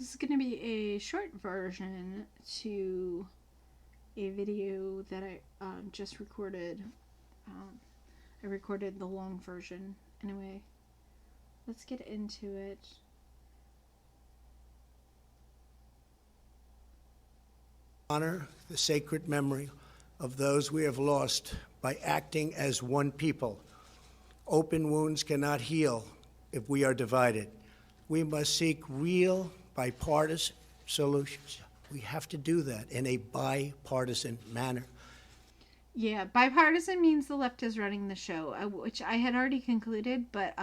This is going to be a short version to a video that I just recorded. Um, I recorded the long version. Anyway, let's get into it. Honor the sacred memory of those we have lost by acting as one people. Open wounds cannot heal if we are divided. We must seek real bipartisan solutions. We have to do that in a bipartisan manner. Yeah, bipartisan means the left is running the show, which I had already concluded, but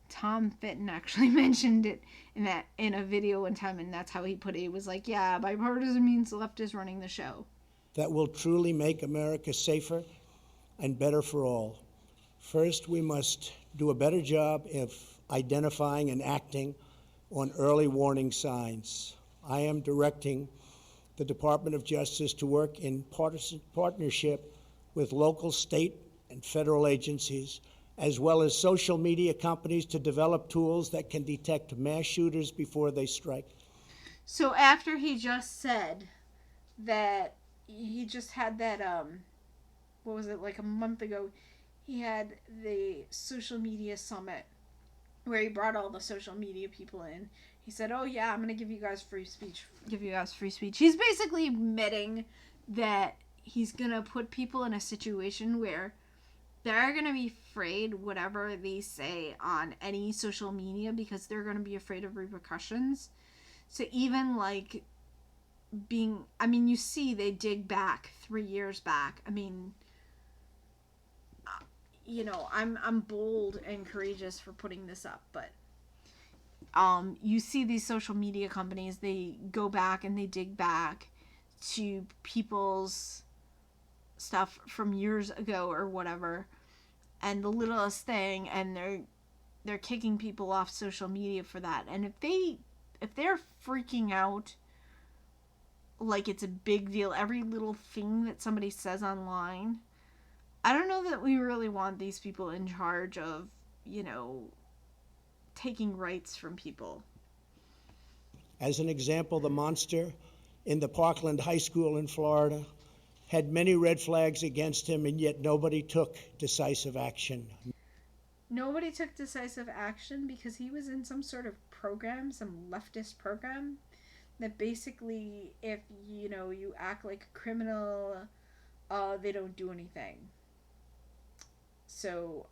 Tom Fitton actually mentioned it in a video one time, and that's how he put it. He was like, "Yeah, bipartisan means the left is running the show." That will truly make America safer and better for all. First, we must do a better job of identifying and acting on early warning signs. I am directing the Department of Justice to work in partnership with local, state, and federal agencies, as well as social media companies, to develop tools that can detect mass shooters before they strike. So after he just said that he just had that what was it, like a month ago, he had the social media summit where he brought all the social media people in. He said, "Oh yeah, I'm gonna give you guys free speech. Give you guys free speech." He's basically admitting that he's gonna put people in a situation where they're gonna be afraid whatever they say on any social media because they're gonna be afraid of repercussions. So even like I mean, you see, they dig back 3 years back. I mean, I'm bold and courageous for putting this up, but you see these social media companies, they go back and they dig back to people's stuff from years ago or whatever, and the littlest thing, and they're kicking people off social media for that. And if they're freaking out like it's a big deal, every little thing that somebody says online, I don't know that we really want these people in charge of, taking rights from people. As an example, the monster in the Parkland High School in Florida had many red flags against him, and yet nobody took decisive action. Nobody took decisive action because he was in some sort of program, some leftist program, that basically, if you act like a criminal, they don't do anything. So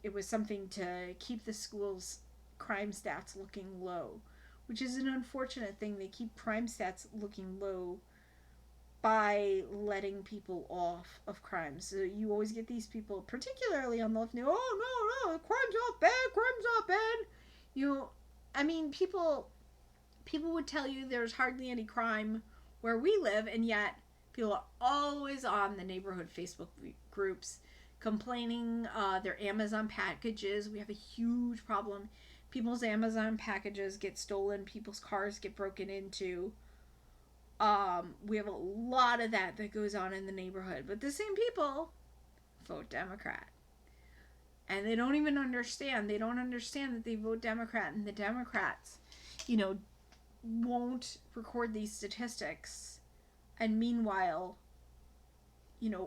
it was something to keep the school's crime stats looking low, which is an unfortunate thing. They keep crime stats looking low by letting people off of crimes. So you always get these people, particularly on the left, oh no, crime's not bad, crime's not bad. I mean, people would tell you there's hardly any crime where we live, and yet people are always on the neighborhood Facebook groups complaining their Amazon packages. We have a huge problem. People's Amazon packages get stolen, people's cars get broken into. We have a lot of that goes on in the neighborhood, but the same people vote Democrat. And they don't even understand. They don't understand that they vote Democrat, and the Democrats, won't record these statistics. And meanwhile,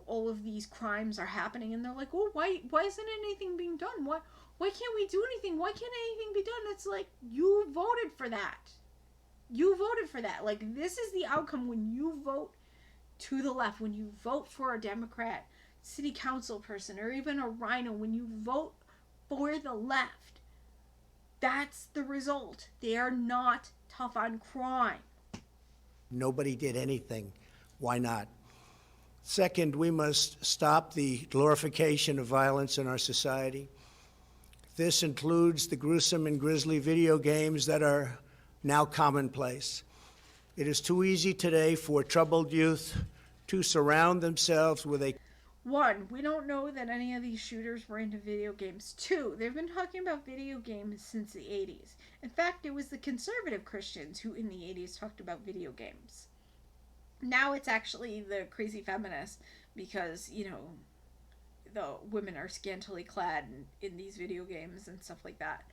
all of these crimes are happening, and they're like, "Oh, why isn't anything being done? Why can't we do anything? Why can't anything be done?" It's like, you voted for that. You voted for that. Like, this is the outcome when you vote to the left, when you vote for a Democrat city council person or even a rhino, when you vote for the left, that's the result. They are not tough on crime. Nobody did anything. Why not? Second, we must stop the glorification of violence in our society. This includes the gruesome and grisly video games that are now commonplace. It is too easy today for troubled youth to surround themselves with a... One, we don't know that any of these shooters were into video games. Two, they've been talking about video games since the 80s. In fact, it was the conservative Christians who in the 80s talked about video games. Now it's actually the crazy feminists because, the women are scantily clad in these video games and stuff like that.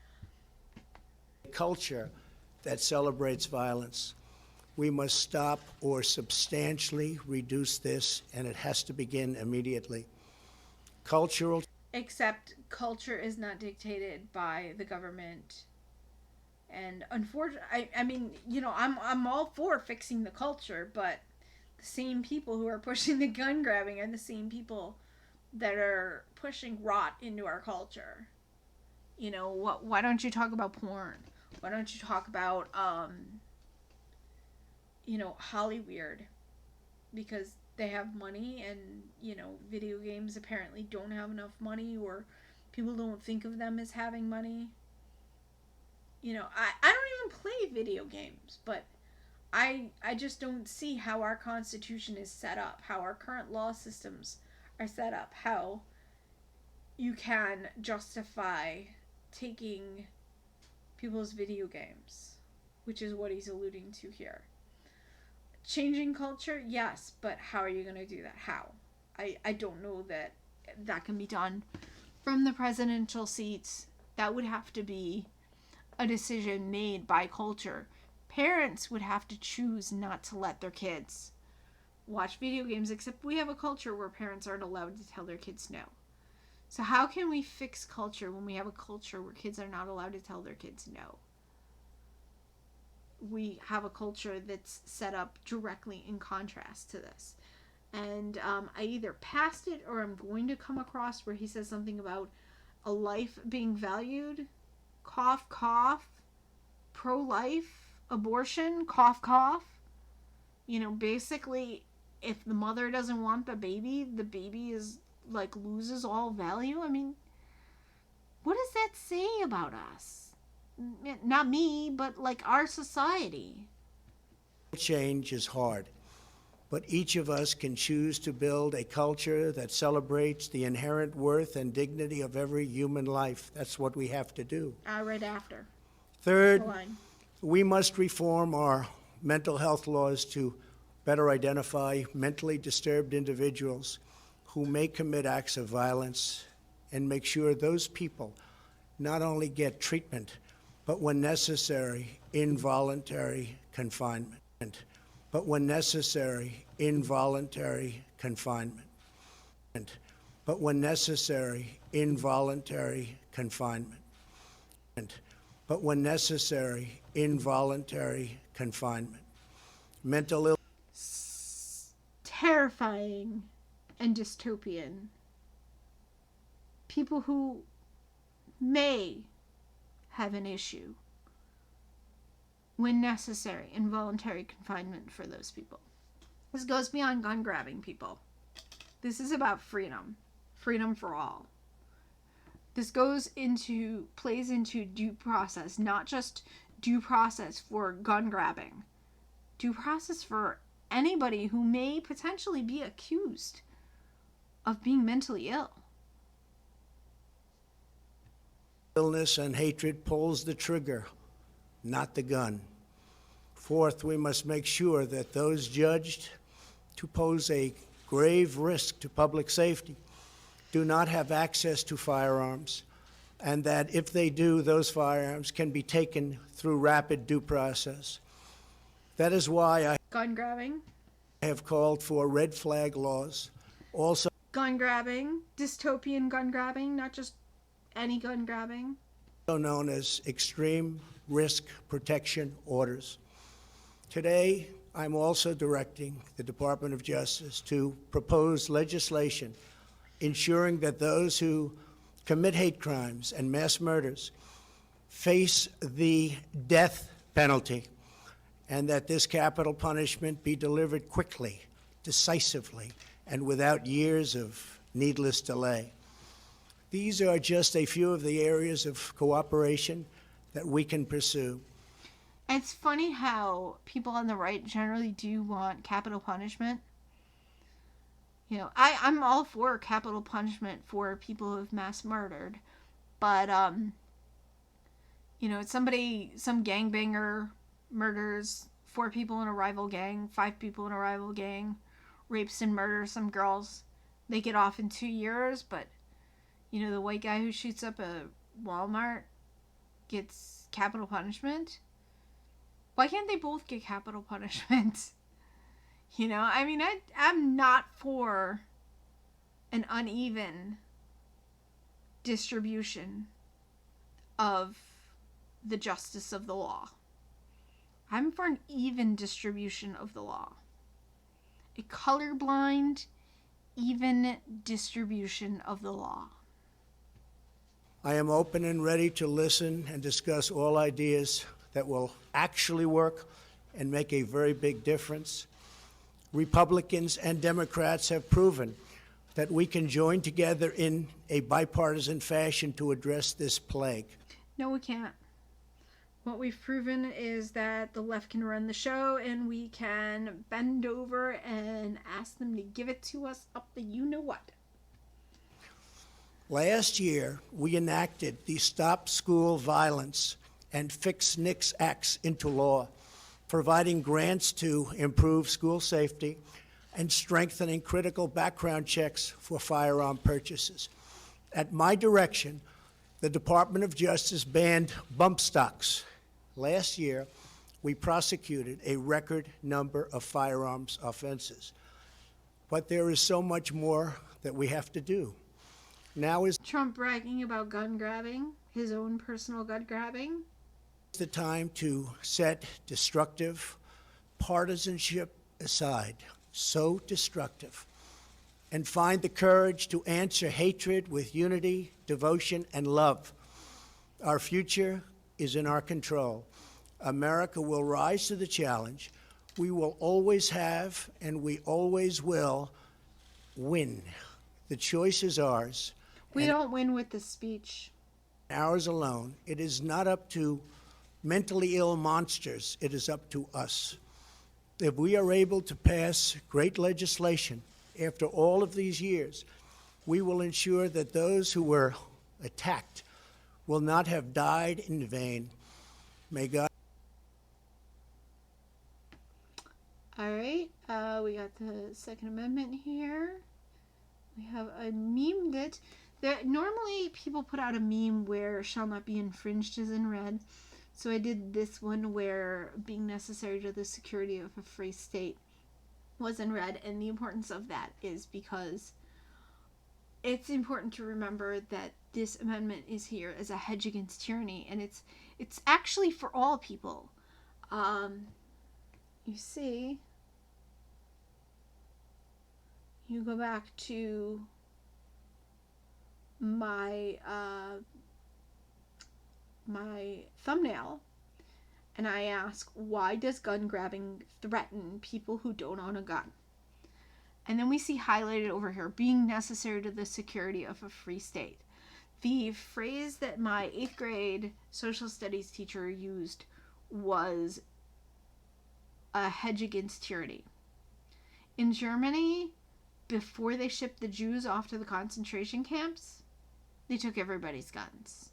culture that celebrates violence. We must stop or substantially reduce this, and it has to begin immediately. Cultural Except culture is not dictated by the government. And unfortunately, I mean, I'm all for fixing the culture, but the same people who are pushing the gun grabbing are the same people that are pushing rot into our culture. What? Why don't you talk about porn? Why don't you talk about Hollyweird? Because they have money, and video games apparently don't have enough money, or people don't think of them as having money. I don't even play video games, but I just don't see how our constitution is set up, how our current law systems are set up, how you can justify taking people's video games, which is what he's alluding to here. Changing culture, yes, but how are you going to do that? How? I don't know that can be done from the presidential seats. That would have to be a decision made by culture. Parents would have to choose not to let their kids watch video games, except we have a culture where parents aren't allowed to tell their kids no. So how can we fix culture when we have a culture where kids are not allowed to tell their kids no? We have a culture that's set up directly in contrast to this. And I either passed it or I'm going to come across where he says something about a life being valued. Cough, cough. Pro-life. Abortion. Cough, cough. Basically, if the mother doesn't want the baby is loses all value. I mean, what does that say about us? Not me, but our society. change is hard, but each of us can choose to build a culture that celebrates the inherent worth and dignity of every human life. That's what we have to do. Right after. Third, The line. we must reform our mental health laws to better identify mentally disturbed individuals who may commit acts of violence and make sure those people not only get treatment, but when necessary, involuntary confinement. But when necessary, involuntary confinement. But when necessary, involuntary confinement. But when necessary, involuntary confinement. Mental illness. Terrifying and dystopian. People who may have an issue. When necessary, involuntary confinement for those people. This goes beyond gun grabbing, people. This is about freedom. Freedom for all. This plays into due process, not just due process for gun grabbing. Due process for anybody who may potentially be accused of being mentally ill. Illness and hatred pulls the trigger, not the gun. Fourth, we must make sure that those judged to pose a grave risk to public safety do not have access to firearms, and that if they do, those firearms can be taken through rapid due process. That is why I Gun grabbing. have called for red flag laws. Also Gun grabbing. Dystopian gun grabbing, not just any gun grabbing. known as extreme risk protection orders. Today, I'm also directing the Department of Justice to propose legislation ensuring that those who commit hate crimes and mass murders face the death penalty, and that this capital punishment be delivered quickly, decisively, and without years of needless delay. These are just a few of the areas of cooperation that we can pursue. It's funny how people on the right generally do want capital punishment. I'm all for capital punishment for people who have mass murdered. But, some gangbanger murders 4 people in a rival gang, 5 people in a rival gang, rapes and murders some girls. They get off in 2 years, but, the white guy who shoots up a Walmart gets capital punishment. Why can't they both get capital punishment? I mean, I'm not for an uneven distribution of the justice of the law. I'm for an even distribution of the law. A colorblind, even distribution of the law. I am open and ready to listen and discuss all ideas that will actually work and make a very big difference. Republicans and Democrats have proven that we can join together in a bipartisan fashion to address this plague. No, we can't. What we've proven is that the left can run the show, and we can bend over and ask them to give it to us up the you-know-what. Last year, we enacted the Stop School Violence and Fix NICS Acts into law, providing grants to improve school safety and strengthening critical background checks for firearm purchases. At my direction, the Department of Justice banned bump stocks. Last year, we prosecuted a record number of firearms offenses. But there is so much more that we have to do. Now is Trump bragging about gun grabbing, his own personal gun grabbing. the time to set destructive partisanship aside, so destructive, and find the courage to answer hatred with unity, devotion, and love. Our future is in our control. America will rise to the challenge. We will always have, and we always will, win. The choice is ours. We don't win with the speech. Ours alone. It is not up to mentally ill monsters. It is up to us. If we are able to pass great legislation after all of these years, we will ensure that those who were attacked will not have died in vain. May God. All right, we got the Second Amendment here. We have a meme that normally people put out a meme where shall not be infringed is in red. So I did this one where being necessary to the security of a free state was in red. And the importance of that is because it's important to remember that this amendment is here as a hedge against tyranny. And it's actually for all people. You see, you go back to my thumbnail, and I ask, why does gun grabbing threaten people who don't own a gun? And then we see highlighted over here, being necessary to the security of a free state. The phrase that my 8th grade social studies teacher used was a hedge against tyranny. In Germany, before they shipped the Jews off to the concentration camps, they took everybody's guns.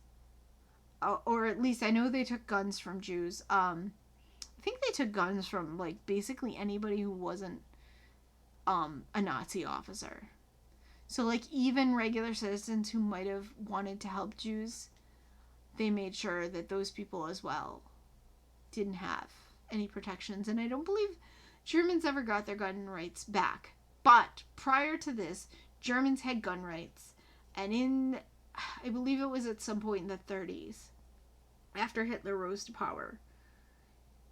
Or at least I know they took guns from Jews. I think they took guns from like basically anybody who wasn't a Nazi officer. So like even regular citizens who might have wanted to help Jews, they made sure that those people as well didn't have any protections. And I don't believe Germans ever got their gun rights back. But prior to this, Germans had gun rights. And I believe it was at some point in the 30s, after Hitler rose to power,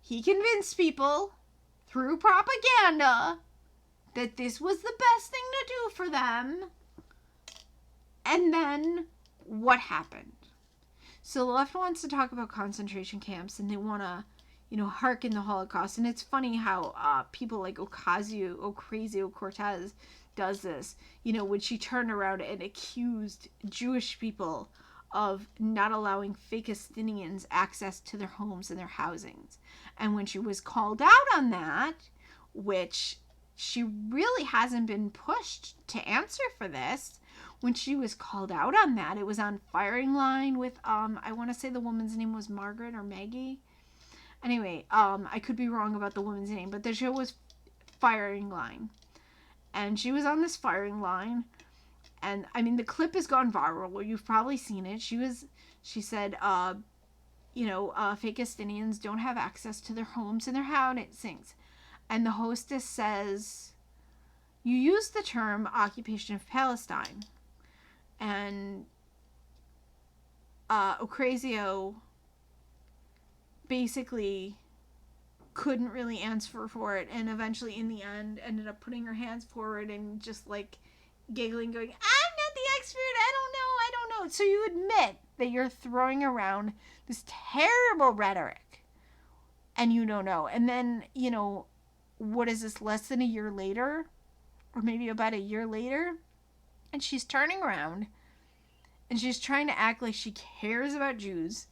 he convinced people through propaganda that this was the best thing to do for them. And then what happened? So the left wants to talk about concentration camps, and they want to, hearken the Holocaust. And it's funny how people like Ocasio-Cortez does this, when she turned around and accused Jewish people of not allowing Fakistinians access to their homes and their housings. And when she was called out on that, which she really hasn't been pushed to answer for this, when she was called out on that, it was on Firing Line with, I want to say the woman's name was Margaret or Maggie. Anyway, I could be wrong about the woman's name, but the show was Firing Line. And she was on this firing line. And I mean, the clip has gone viral. You've probably seen it. She said, Fakistinians don't have access to their homes and their housings. And the hostess says, you use the term occupation of Palestine. And Ocasio basically couldn't really answer for it, and eventually in the end ended up putting her hands forward and just like giggling, going, I'm not the expert, I don't know. So you admit that you're throwing around this terrible rhetoric and you don't know. And then, what is this, less than a year later, or maybe about a year later, and she's turning around and she's trying to act like she cares about Jews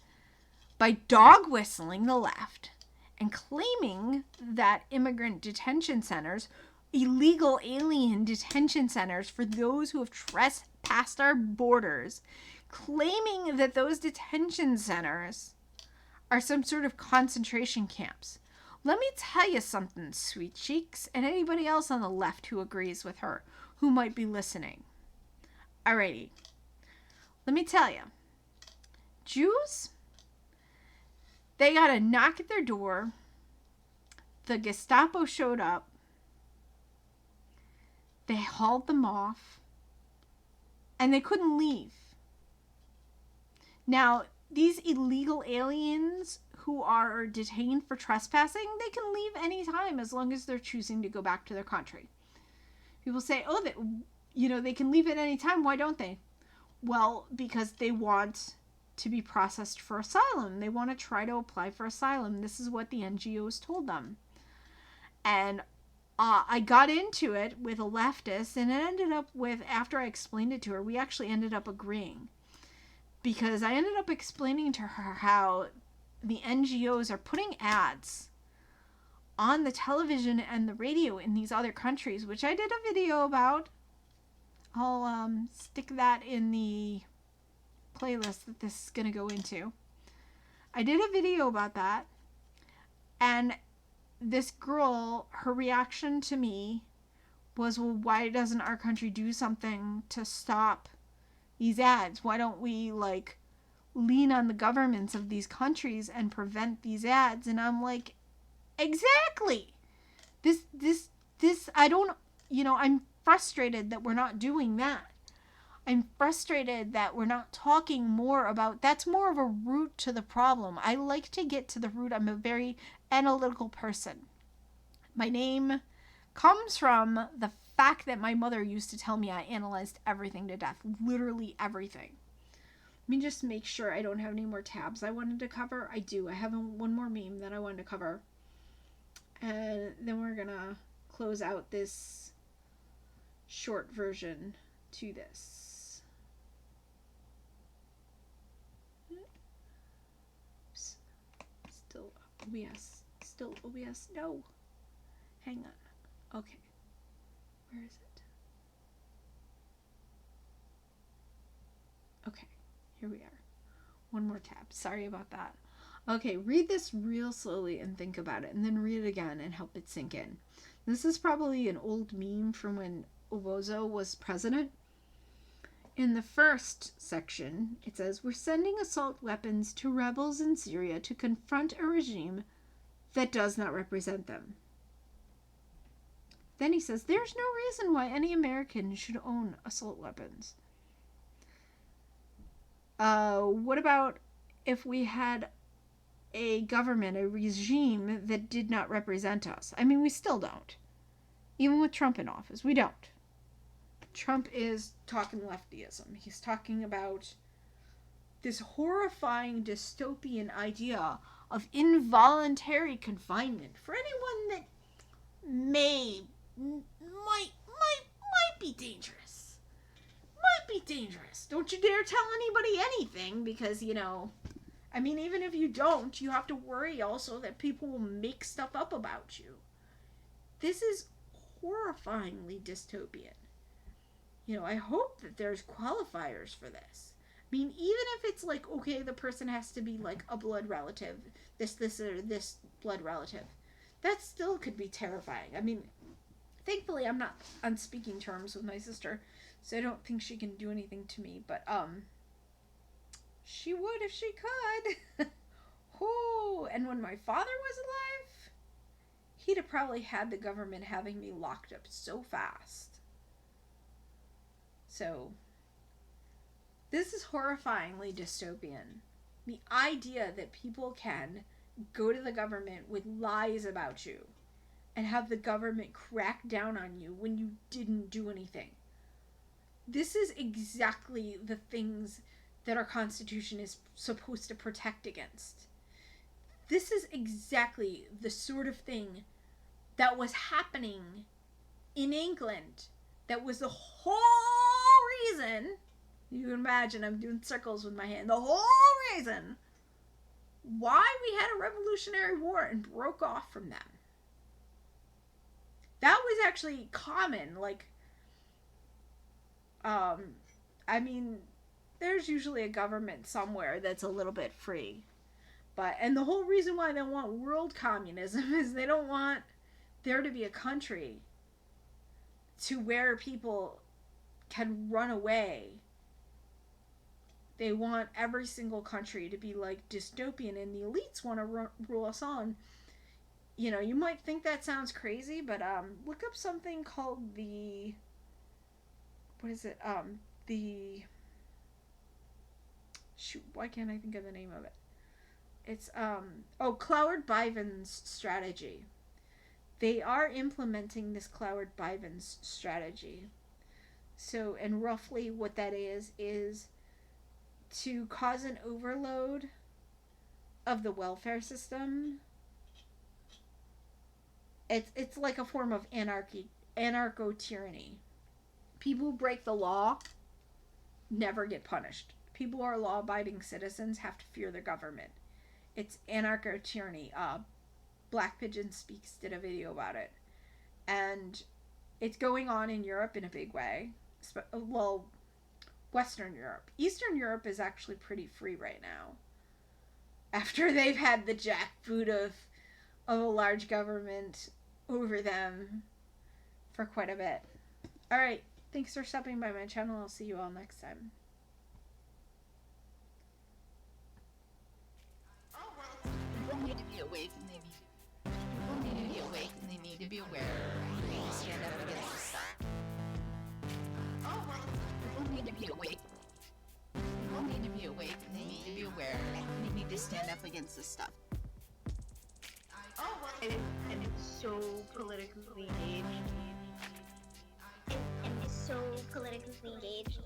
by dog whistling the left and claiming that immigrant detention centers, illegal alien detention centers for those who have trespassed our borders, claiming that those detention centers are some sort of concentration camps. Let me tell you something, sweet cheeks, and anybody else on the left who agrees with her, who might be listening. Alrighty. Let me tell you. Jews, they got a knock at their door. The Gestapo showed up. They hauled them off. And they couldn't leave. Now, these illegal aliens who are detained for trespassing, they can leave anytime as long as they're choosing to go back to their country. People say, they can leave at any time. Why don't they? Well, because they want to be processed for asylum. They want to try to apply for asylum. This is what the NGOs told them. And I got into it with a leftist, and it ended up with, after I explained it to her, we actually ended up agreeing. Because I ended up explaining to her how the NGOs are putting ads on the television and the radio in these other countries, which I did a video about. I'll stick that in the playlist that this is going to go into. I did a video about that, and this girl, her reaction to me was, well, why doesn't our country do something to stop these ads? Why don't we lean on the governments of these countries and prevent these ads? And I'm like, exactly. This I don't, I'm frustrated that we're not doing that. I'm frustrated that we're not talking more about, that's more of a root to the problem. I like to get to the root. I'm a very analytical person. My name comes from the fact that my mother used to tell me I analyzed everything to death. Literally everything. Let me just make sure I don't have any more tabs I wanted to cover. I do. I have one more meme that I wanted to cover. And then we're going to close out this short version to this. Oops. Still OBS. No. Hang on. Okay. Where is it? Okay. Here we are. One more tab. Sorry about that. Okay, read this real slowly and think about it, and then read it again and help it sink in. This is probably an old meme from when Obozo was president. In the first section, it says, we're sending assault weapons to rebels in Syria to confront a regime that does not represent them. Then he says, there's no reason why any American should own assault weapons. What about if we had a government, a regime that did not represent us? I mean, we still don't. Even with Trump in office, we don't. Trump is talking leftyism. He's talking about this horrifying dystopian idea of involuntary confinement for anyone that might be dangerous. Might be dangerous. Don't you dare tell anybody anything, because, I mean, even if you don't, you have to worry also that people will make stuff up about you. This is horrifyingly dystopian. I hope that there's qualifiers for this. I mean, even if it's okay, the person has to be a blood relative, this or this blood relative, that still could be terrifying. I mean, thankfully I'm not on speaking terms with my sister, so I don't think she can do anything to me, but she would if she could. Oh, and when my father was alive, he'd have probably had the government having me locked up so fast. So, this is horrifyingly dystopian. The idea that people can go to the government with lies about you and have the government crack down on you when you didn't do anything. This is exactly the things that our Constitution is supposed to protect against. This is exactly the sort of thing that was happening in England. That was the whole reason. You can imagine I'm doing circles with my hand. The whole reason why we had a Revolutionary War and broke off from them. That was actually common. Like, I mean, there's usually a government somewhere that's a little bit free. And the whole reason why they want world communism is they don't want there to be a country to where people can run away. They want every single country to be like dystopian, and the elites want to rule us on. You know, you might think that sounds crazy, but look up something called the, what is it? Shoot, why can't I think of the name of it? It's Cloward-Bivens strategy. They are implementing this Cloward-Bivens strategy. So, and roughly what that is to cause an overload of the welfare system. It's like a form of anarcho-tyranny. People who break the law never get punished. People who are law-abiding citizens have to fear the government. It's anarcho-tyranny. Black Pigeon Speaks did a video about it. And it's going on in Europe in a big way. Well, Western Europe. Eastern Europe is actually pretty free right now. After they've had the jackboot of a large government over them for quite a bit. Alright, thanks for stopping by my channel. I'll see you all next time. People need to be awake and they need to be aware. They need to stand up against the stuff. People need to be awake. People need to be awake and they need to be aware. They need to stand up against this stuff. And it's so politically engaged. And it's so politically engaged.